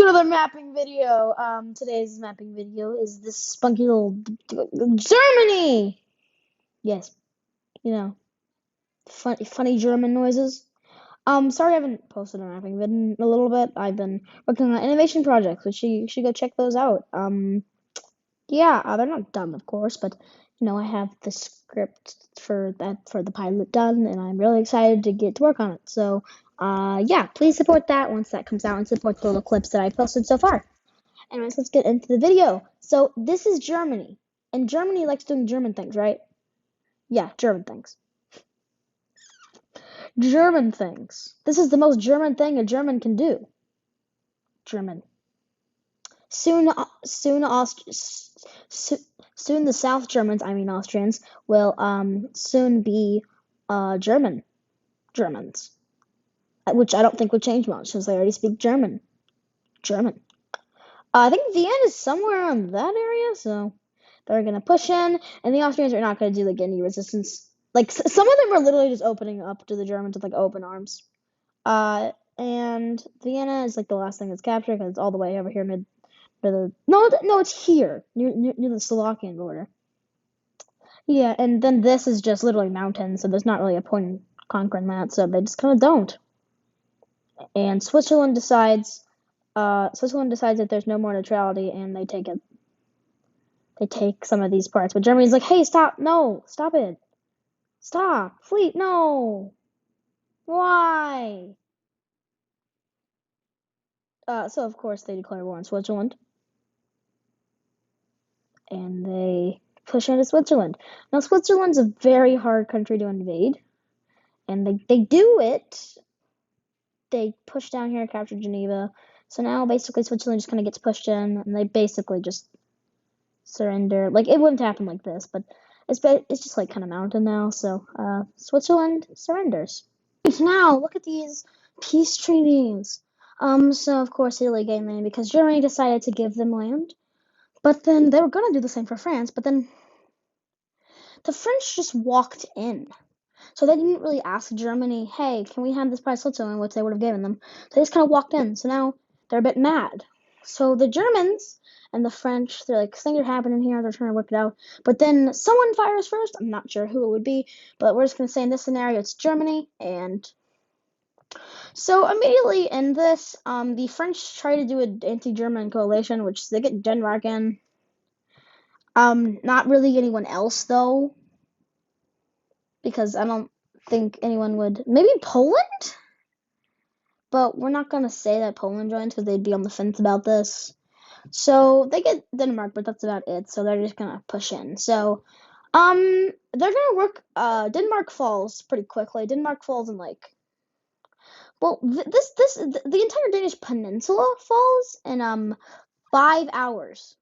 another mapping video. Today's mapping video is this spunky little Germany. Yes, you know, funny German noises. Sorry I haven't posted a mapping vid in a little bit. I've been working on innovation projects, which you should go check those out. Yeah, they're not done, of course, but I have the script for the pilot done, and I'm really excited to get to work on it. So, yeah, please support that once that comes out, and support the little clips that I posted so far. Anyways, let's get into the video. So this is Germany, and Germany likes doing German things, right? Yeah, German things. German things. This is the most German thing a German can do. German. Soon, soon, soon the South Germans, I mean Austrians, will soon be Germans, which I don't think would change much since they already speak German. German. I think Vienna is somewhere around that area, so they're gonna push in, and the Austrians are not gonna do like any resistance. Like some of them are literally just opening up to the Germans with like open arms. And Vienna is like the last thing that's captured because it's all the way over here mid. No, it's here near the Slovakian border. Yeah, and then this is just literally mountains, so there's not really a point in conquering that, so they just kind of don't. And Switzerland decides that there's no more neutrality, and they take it. They take some of these parts, but Germany's like, hey, stop! No, stop it! Stop! Fleet, no! Why? So of course they declare war on Switzerland, and they push into Switzerland. Now Switzerland's a very hard country to invade, and they do it. They push down here, capture Geneva. So now basically Switzerland just kind of gets pushed in, and they basically just surrender. Like it wouldn't happen like this, but it's just like kind of mountain now. So Switzerland surrenders. Now look at these peace treaties. So of course Italy gained land because Germany decided to give them land, but then they were gonna do the same for France, but then the French just walked in. So they didn't really ask Germany, hey, can we have this by Switzerland, which they would have given them. They just kind of walked in. So now they're a bit mad. So the Germans and the French, they're like, things are happening here. They're trying to work it out. But then someone fires first. I'm not sure who it would be, but we're just going to say in this scenario, it's Germany. And so immediately in this, the French try to do an anti-German coalition, which they get Denmark in. Not really anyone else, though, because I don't think anyone would. Maybe Poland? But we're not going to say that Poland joins because they'd be on the fence about this. So they get Denmark, but that's about it. So they're just going to push in. So they're going to work. Denmark falls pretty quickly. Denmark falls in like, well, the entire Danish peninsula falls in 5 hours.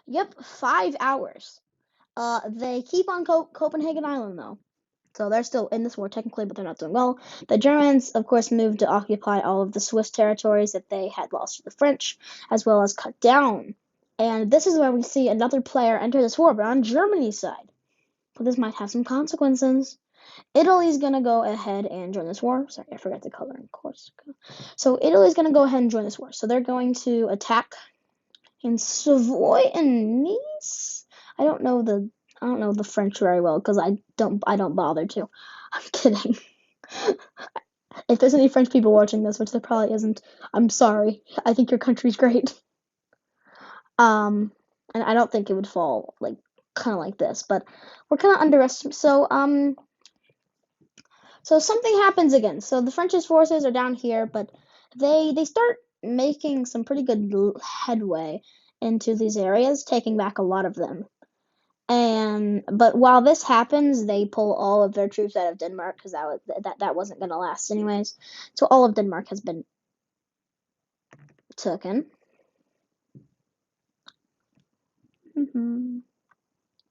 Yep, 5 hours. They keep on Copenhagen Island though. So they're still in this war technically, but they're not doing well. The Germans, of course, moved to occupy all of the Swiss territories that they had lost to the French, as well as cut down. And this is where we see another player enter this war, but on Germany's side. But this might have some consequences. Italy's going to go ahead and join this war. Sorry, I forgot the color in Corsica. So Italy's going to go ahead and join this war. So they're going to attack in Savoy and Nice. I don't know the French very well because I don't bother to. I'm kidding. If there's any French people watching this, which there probably isn't, I'm sorry. I think your country's great. And I don't think it would fall like kind of like this, but we're kind of underestimating. So something happens again. So the French forces are down here, but they start making some pretty good headway into these areas, taking back a lot of them. But while this happens, they pull all of their troops out of Denmark because that wasn't gonna last anyways. So all of Denmark has been taken.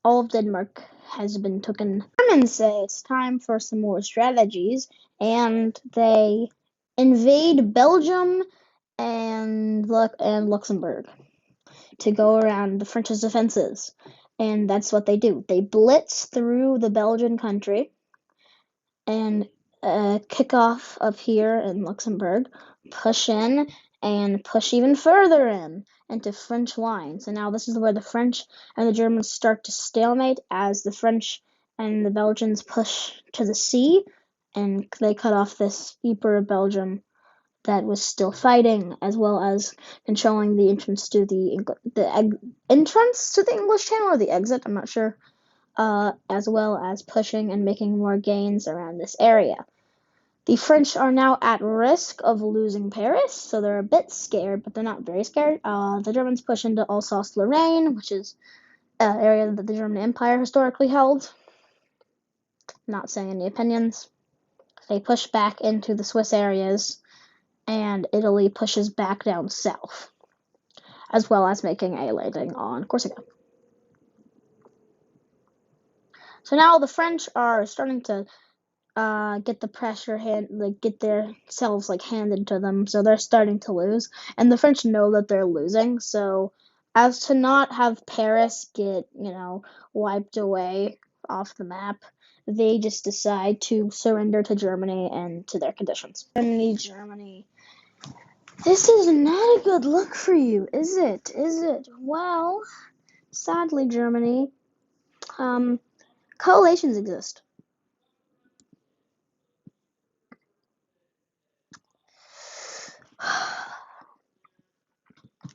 All of Denmark has been taken. Germans say it's time for some more strategies, and they invade Belgium and Luxembourg to go around the French's defenses. And that's what they do. They blitz through the Belgian country and kick off up here in Luxembourg, push in, and push even further into French lines. And now this is where the French and the Germans start to stalemate as the French and the Belgians push to the sea, and they cut off this Ypres of Belgium that was still fighting, as well as controlling the entrance to the entrance to the English Channel, or the exit, I'm not sure, as well as pushing and making more gains around this area. The French are now at risk of losing Paris, so they're a bit scared, but they're not very scared. The Germans push into Alsace-Lorraine, which is an area that the German Empire historically held. Not saying any opinions. They push back into the Swiss areas, and Italy pushes back down south, as well as making a landing on Corsica. So now the French are starting to get the pressure get themselves handed to them, so they're starting to lose, and the French know that they're losing, so as to not have Paris get, wiped away off the map, they just decide to surrender to Germany and to their conditions. Germany. This is not a good look for you, is it? Well, sadly, Germany, coalitions exist.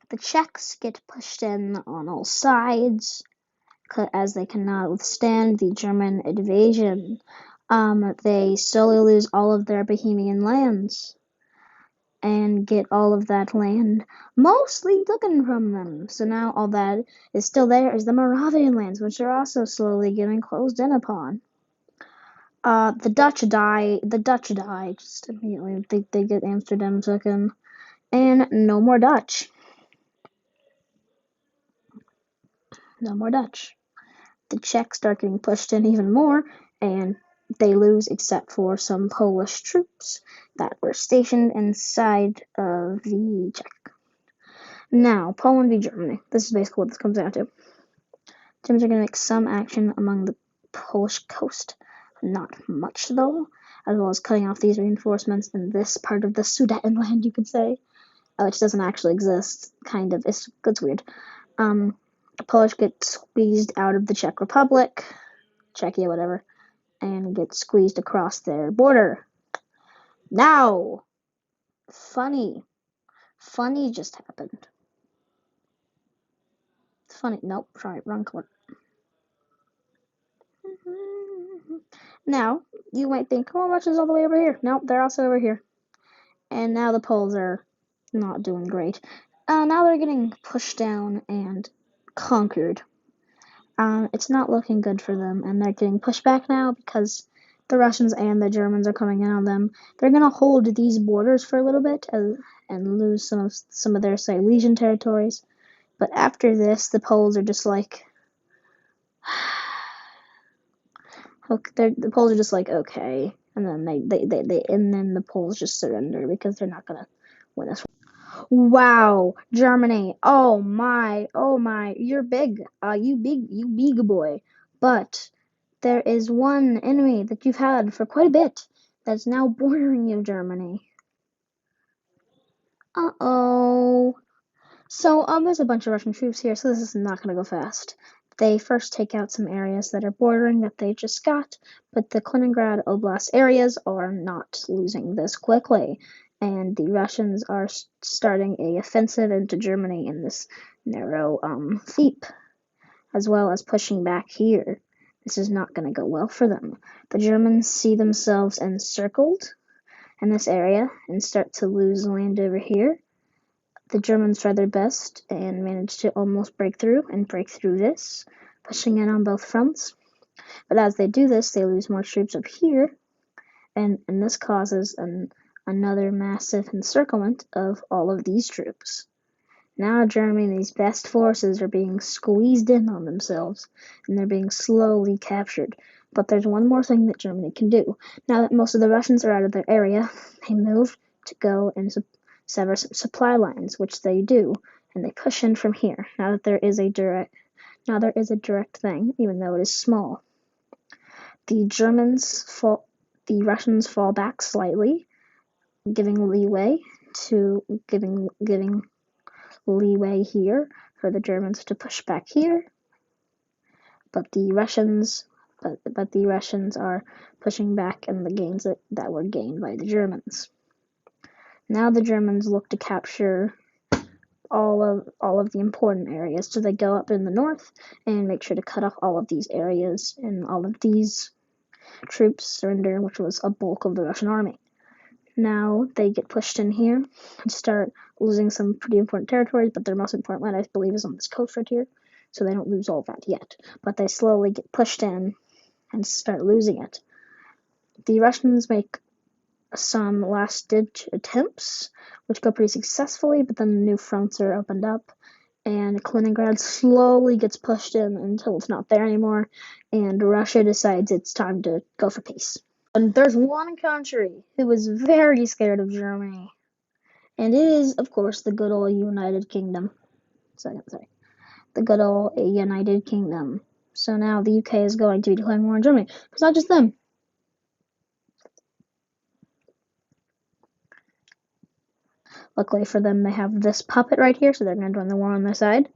The Czechs get pushed in on all sides, as they cannot withstand the German invasion. They slowly lose all of their Bohemian lands, and get all of that land mostly taken from them. So now all that is still there is the Moravian lands, which are also slowly getting closed in upon. The Dutch die just immediately. They get Amsterdam taken, and no more Dutch. No more Dutch. The Czechs start getting pushed in even more, and they lose except for some Polish troops that were stationed inside of the Czech. Now, Poland v. Germany. This is basically what this comes down to. Germans are going to make some action among the Polish coast. Not much, though, as well as cutting off these reinforcements in this part of the Sudetenland, you could say, which doesn't actually exist, kind of. It's weird. The Polish get squeezed out of the Czech Republic, Czechia, whatever, and get squeezed across their border. Now, funny just happened. Nope, sorry, wrong color. Now, you might think, oh, Russia's all the way over here. Nope, they're also over here. And now the Poles are not doing great. Now they're getting pushed down and conquered. It's not looking good for them, and they're getting pushed back now because the Russians and the Germans are coming in on them. They're going to hold these borders for a little bit and lose some of their Silesian territories. But after this, the Poles are just like, the Poles are just like, okay, and then then the Poles just surrender because they're not gonna win this. Wow, Germany! Oh my! You're big, you big boy. But there is one enemy that you've had for quite a bit that's now bordering you, Germany. Uh-oh. So, there's a bunch of Russian troops here, so this is not gonna go fast. They first take out some areas that are bordering that they just got, but the Kaliningrad Oblast areas are not losing this quickly, and the Russians are starting a offensive into Germany in this narrow Thiepe, as well as pushing back here. This is not going to go well for them. The Germans see themselves encircled in this area and start to lose land over here. The Germans try their best and manage to almost break through this, pushing in on both fronts. But as they do this, they lose more troops up here, and this causes another massive encirclement of all of these troops. Now Germany's best forces are being squeezed in on themselves, and they're being slowly captured. But there's one more thing that Germany can do. Now that most of the Russians are out of their area, they move to go and sever some supply lines, which they do, and they push in from here. Now there is a direct thing, even though it is small. The Russians fall back slightly, giving leeway to giving leeway here for the Germans to push back here, but the Russians are pushing back in the gains that were gained by the Germans. Now the Germans look to capture all of the important areas, so they go up in the north and make sure to cut off all of these areas, and all of these troops surrender, which was a bulk of the Russian army. Now they get pushed in here and start losing some pretty important territories, but their most important land, I believe, is on this coast right here, so they don't lose all that yet. But they slowly get pushed in and start losing it. The Russians make some last-ditch attempts, which go pretty successfully, but then new fronts are opened up, and Kaliningrad slowly gets pushed in until it's not there anymore, and Russia decides it's time to go for peace. And there's one country who is very scared of Germany, and it is, of course, the good old United Kingdom. The good old United Kingdom. So now the UK is going to be declaring war on Germany. It's not just them. Luckily for them, they have this puppet right here, so they're going to join the war on their side,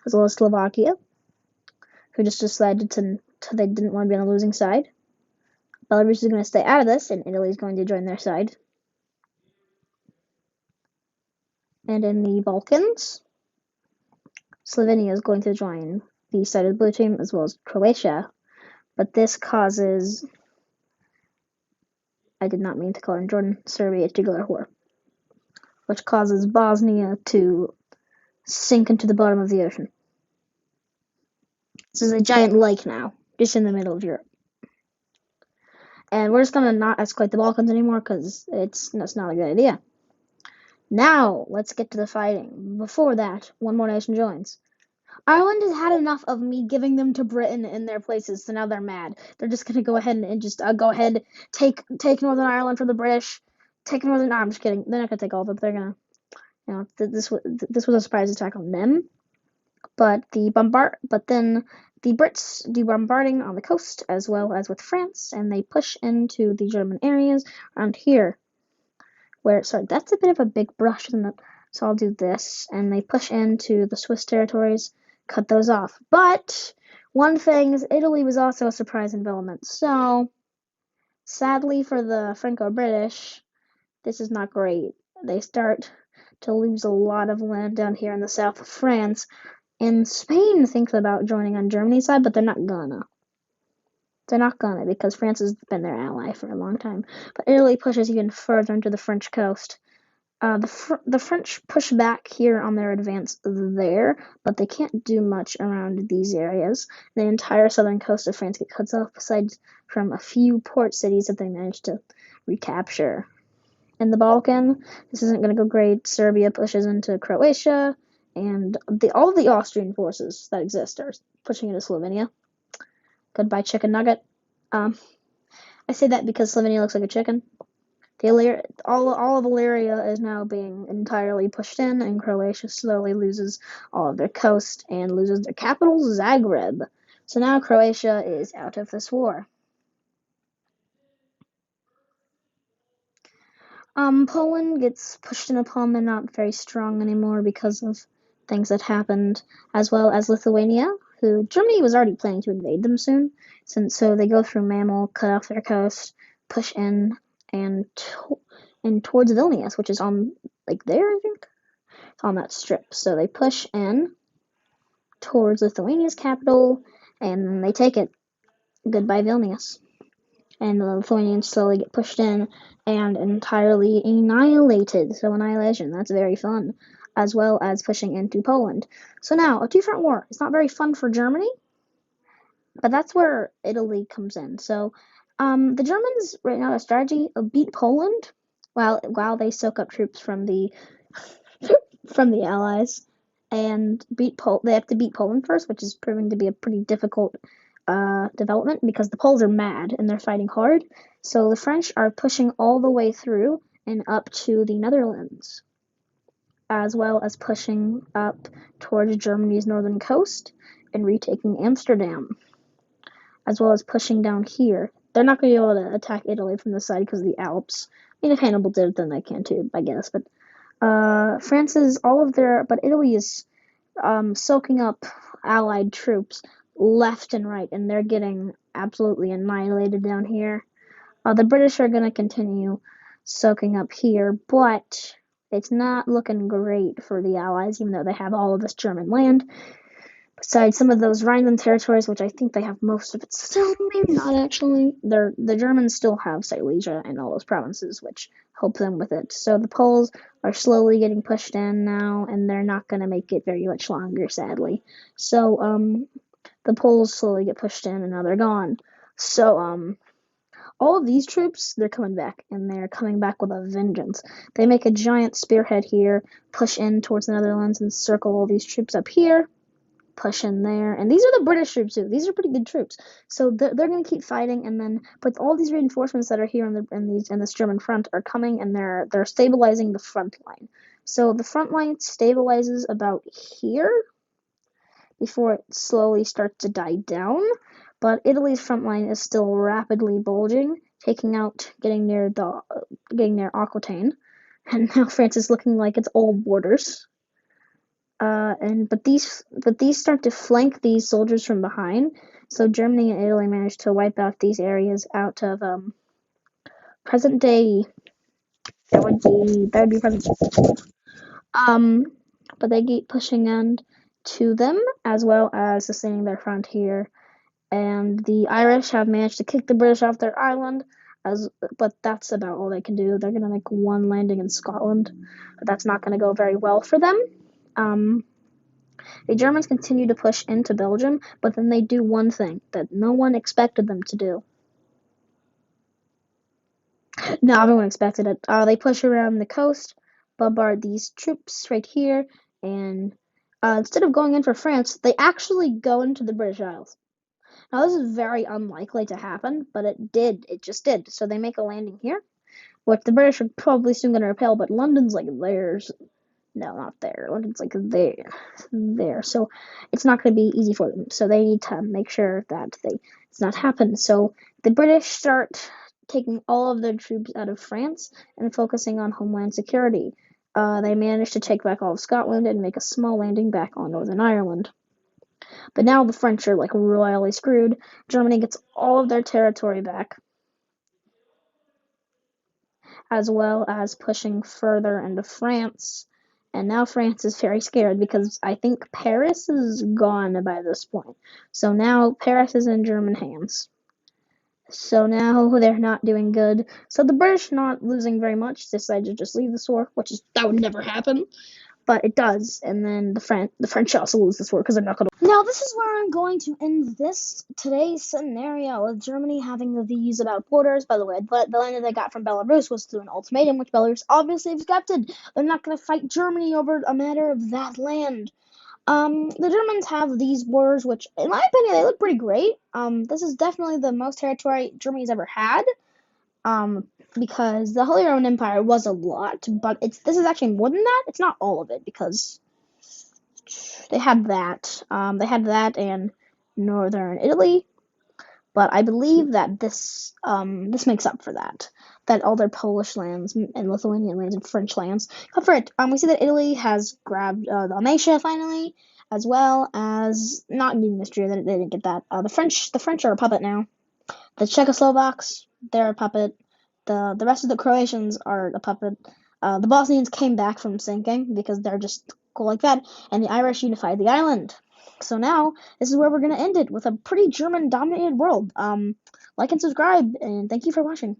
as well as Slovakia, who just decided they didn't want to be on the losing side. Belarus is going to stay out of this, and Italy is going to join their side. And in the Balkans, Slovenia is going to join the side of the blue team, as well as Croatia. But this causes, I did not mean to call it Jordan, Serbia to declare war, which causes Bosnia to sink into the bottom of the ocean. This is a giant lake now, just in the middle of Europe. And we're just going to not escalate the Balkans anymore, because that's not a good idea. Now, let's get to the fighting. Before that, one more nation joins. Ireland has had enough of me giving them to Britain in their places, so now they're mad. They're just going to go ahead and just take Northern Ireland from the British. No, I'm just kidding. They're not going to take all of it. They're going to, this was a surprise attack on them. But then the Brits do bombarding on the coast as well as with France, and they push into the German areas around here. That's a bit of a big brush, isn't it? So I'll do this, and they push into the Swiss territories, cut those off. But one thing is, Italy was also a surprise envelopment. So sadly for the Franco-British, this is not great. They start to lose a lot of land down here in the south of France. And Spain thinks about joining on Germany's side, but they're not gonna. Because France has been their ally for a long time. But Italy pushes even further into the French coast. The French push back here on their advance there, but they can't do much around these areas. The entire southern coast of France gets cut off, aside from a few port cities that they managed to recapture. In the Balkan, this isn't going to go great. Serbia pushes into Croatia, and all of the Austrian forces that exist are pushing into Slovenia. Goodbye, chicken nugget. I say that because Slovenia looks like a chicken. All of Illyria is now being entirely pushed in, and Croatia slowly loses all of their coast and loses their capital, Zagreb. So now Croatia is out of this war. Poland gets pushed in upon. They're not very strong anymore because of things that happened, as well as Lithuania, who Germany was already planning to invade them soon. So they go through Mamel, cut off their coast, push in, and towards Vilnius, which is on, there, I think? It's on that strip. So they push in towards Lithuania's capital, and they take it. Goodbye, Vilnius. And the Lithuanians slowly get pushed in and entirely annihilated. So annihilation, that's very fun. As well as pushing into Poland. So now, a two-front war. It's not very fun for Germany, but that's where Italy comes in. So the Germans right now, their strategy of beat Poland while they soak up troops from the Allies, and they have to beat Poland first, which is proving to be a pretty difficult development because the Poles are mad and they're fighting hard. So the French are pushing all the way through and up to the Netherlands, as well as pushing up towards Germany's northern coast and retaking Amsterdam, as well as pushing down here. They're not going to be able to attack Italy from this side because of the Alps. I mean, if Hannibal did it, then they can too, I guess. But France is but Italy is soaking up Allied troops left and right, and they're getting absolutely annihilated down here. The British are going to continue soaking up here, but it's not looking great for the Allies, even though they have all of this German land. Besides some of those Rhineland territories, which I think they have most of it still, maybe not actually. The Germans still have Silesia and all those provinces, which help them with it. So the Poles are slowly getting pushed in now, and they're not going to make it very much longer, sadly. So the Poles slowly get pushed in, and now they're gone. So all of these troops, they're coming back, and they're coming back with a vengeance. They make a giant spearhead here, push in towards the Netherlands, and circle all these troops up here. Push in there, and these are the British troops too. These are pretty good troops, so they're going to keep fighting. And then, but all these reinforcements that are here in this German front are coming, and they're stabilizing the front line. So the front line stabilizes about here before it slowly starts to die down. But Italy's front line is still rapidly bulging, getting near Aquitaine, and now France is looking like its old borders. But these start to flank these soldiers from behind. So Germany and Italy managed to wipe out these areas out of present day. That would be present day. But they keep pushing in to them as well as sustaining their front here. And the Irish have managed to kick the British off their island. But that's about all they can do. They're gonna make one landing in Scotland, but that's not gonna go very well for them. The Germans continue to push into Belgium, but then they do one thing that no one expected them to do. No, everyone expected it. They push around the coast, bombard these troops right here, and instead of going in for France, they actually go into the British Isles. Now, this is very unlikely to happen, but it did. It just did. So they make a landing here, which the British are probably soon going to repel, but London's like theirs. No, not there. London's like there. So it's not going to be easy for them. So they need to make sure that it's not happen. So the British start taking all of their troops out of France and focusing on homeland security. They managed to take back all of Scotland and make a small landing back on Northern Ireland. But now the French are like royally screwed. Germany gets all of their territory back, as well as pushing further into France. And now France is very scared because I think Paris is gone by this point. So now Paris is in German hands. So now they're not doing good. So the British, not losing very much, decide to just leave this war, that would never happen. But it does, and then the French also lose this war because they're not going to. Now this is where I'm going to end today's scenario with Germany having these about borders. By the way, the land that they got from Belarus was through an ultimatum, which Belarus obviously accepted. They're not going to fight Germany over a matter of that land. The Germans have these borders, which, in my opinion, they look pretty great. This is definitely the most territory Germany's ever had. Because the Holy Roman Empire was a lot, but this is actually more than that. It's not all of it because they had that. They had that and northern Italy, but I believe that this makes up for that. That all their Polish lands and Lithuanian lands and French lands come for it. We see that Italy has grabbed Dalmatia finally, as well as not in this year. They didn't get that. The French are a puppet now. The Czechoslovaks, they're a puppet. The rest of the Croatians are a puppet. The Bosnians came back from sinking because they're just cool like that, and the Irish unified the island. So now this is where we're gonna end it with a pretty German-dominated world. Like and subscribe, and thank you for watching.